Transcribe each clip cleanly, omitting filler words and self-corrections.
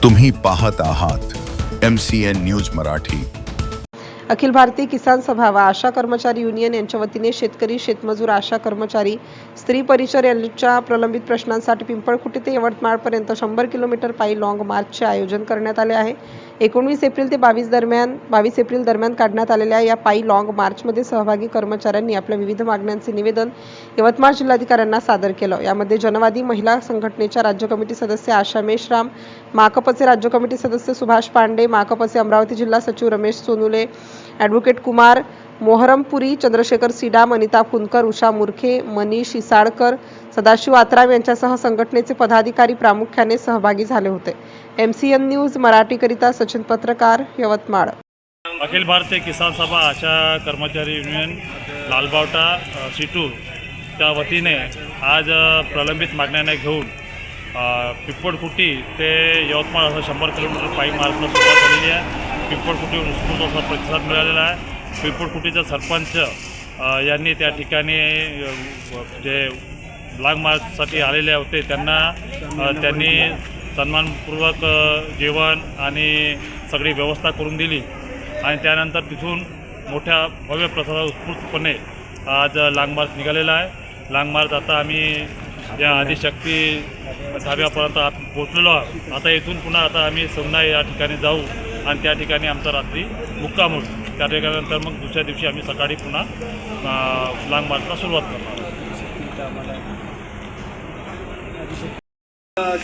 तुम्ही पाहत आहात MCN न्यूज मराठी। अखिल भारतीय किसान सभा व आशा कर्मचारी युनियन यांच्या वतीने शेतकरी, शेतमजूर, आशा कर्मचारी, स्त्री परिचर यांच्या प्रलंबित प्रश्नांसाठी पिंपळखुटी ते यवतमाळपर्यंत 100 किलोमीटर पायी लॉंग मार्चचे आयोजन करण्यात आले आहे। 19 एप्रिल ते 22 एप्रिल दरम्यान काढण्यात आलेल्या या पायी लॉंग मार्चमध्ये सहभागी कर्मचाऱ्यांनी आपल्या विविध मागण्यांचे निवेदन यवतमाळ जिल्हाधिकाऱ्यांना सादर केलं। यामध्ये जनवादी महिला संघटनेच्या राज्य कमिटी सदस्य आशा मेश्राम, माकपचे राज्य कमिटी सदस्य सुभाष पांडे, माकपचे अमरावती जिल्हा सचिव रमेश सोनुले, ॲडव्होकेट कुमार मोहरमपुरी, चंद्रशेखर सीडाम, अनिता फुनकर, उषा मुरखे, मनीष इसाळकर, सदाशिव आत्राम यांच्यासह संघटनेचे पदाधिकारी प्रामुख्याने सहभागी झाले होते। MCN न्यूज मराठीकरिता सचिन पत्रकार, यवतमाळ। अखिल भारतीय किसान सभा आशा कर्मचारी युनियन लालबावटा सीटूर त्या वतीने आज प्रलंबित मागण्यांना घेऊन पिंपळखुटी ते यवतमाळ असं 100 किलोमीटर पायी मार्चला सुरुवात झालेली आहे। पिंपळखुटीहून उत्स्फूर्त असा प्रतिसाद मिळालेला आहे। पिंपळखुटीचे सरपंच यांनी त्या ठिकाणी जे लॉंग मार्चसाठी आलेले होते त्यांनी सन्मानपूर्वक जेवण आणि सगळी व्यवस्था करून दिली आणि त्यानंतर तिथून मोठ्या भव्य प्रसारात उत्स्फूर्तपणे आज लॉंग मार्च निघालेला आहे। लॉंग मार्च आता आम्ही या आदिशक्ती धाब्यापर्यंत पोहोचलेलो आहोत। आता इथून पुन्हा आता आम्ही सोमना या ठिकाणी जाऊ आणि त्या ठिकाणी आमचा रात्री मुक्काम होईल। त्या ठिकाणानंतर मग दुसऱ्या दिवशी आम्ही सकाळी पुन्हा लॉंग मार्चला सुरुवात करणार।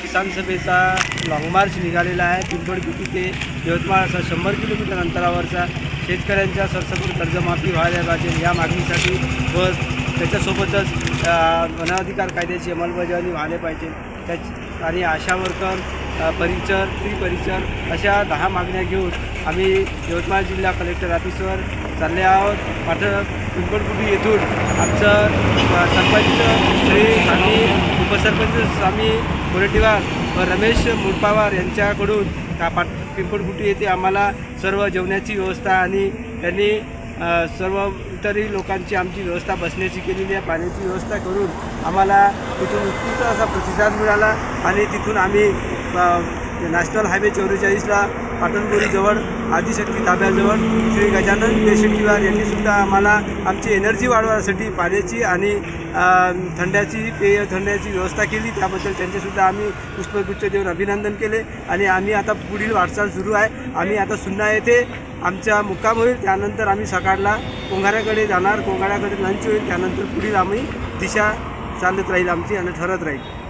किसान सभेचा लॉंग मार्च निघालेला आहे। पिंपळखुटी ते यवतमाळ असा 100 किलोमीटर अंतरावरचा शेतकऱ्यांच्या सरसकट कर्जमाफी व्हायला पाहिजे या मागणीसाठी व त्याच्यासोबतच वनाधिकार कायद्याची अंमलबजावणी व्हायला पाहिजे आणि आशा वर्कर, परिचर, स्त्री परिचर अशा 10 मागण्या घेऊन आम्ही यवतमाळ जिल्हा कलेक्टर ऑफिसवर चालले आहोत। मात्र पिंपळखुटी येथून आमचं सरपंच श्री स्वामी, उपसरपंच स्वामी कोरेटिवार व रमेश मुरपावार यांच्याकडून पिंपळखुटी येथे आम्हाला सर्व जेवणाची व्यवस्था आणि त्यांनी सर्व इतरही लोकांची आमची व्यवस्था बसण्याची केलेली आहे। पाण्याची व्यवस्था करून आम्हाला तिथून उत्कृष्ट असा प्रतिसाद मिळाला आणि तिथून आम्ही नॅशनल हायवे 44ला पाटणबोरीजवळ आदिशक्ती धाब्याजवळ श्री गजानन देशेट्टीवार यांनीसुद्धा आम्हाला आमची एनर्जी वाढवण्यासाठी पाण्याची आणि थंड्याची व्यवस्था केली। त्याबद्दल त्यांचेसुद्धा आम्ही पुष्पगुच्छ देऊन अभिनंदन केले आणि आम्ही आता पुढील वाटचाल सुरू आहे। आम्ही आता सुन्ना येथे आमचा मुक्काम होईल। त्यानंतर आम्ही सकाळला कोंघाऱ्याकडे जाणार, कोंघाऱ्याकडे लंच होईल। त्यानंतर पुढील आम्ही दिशा चालत राहील आमची आणि ठरत राहील।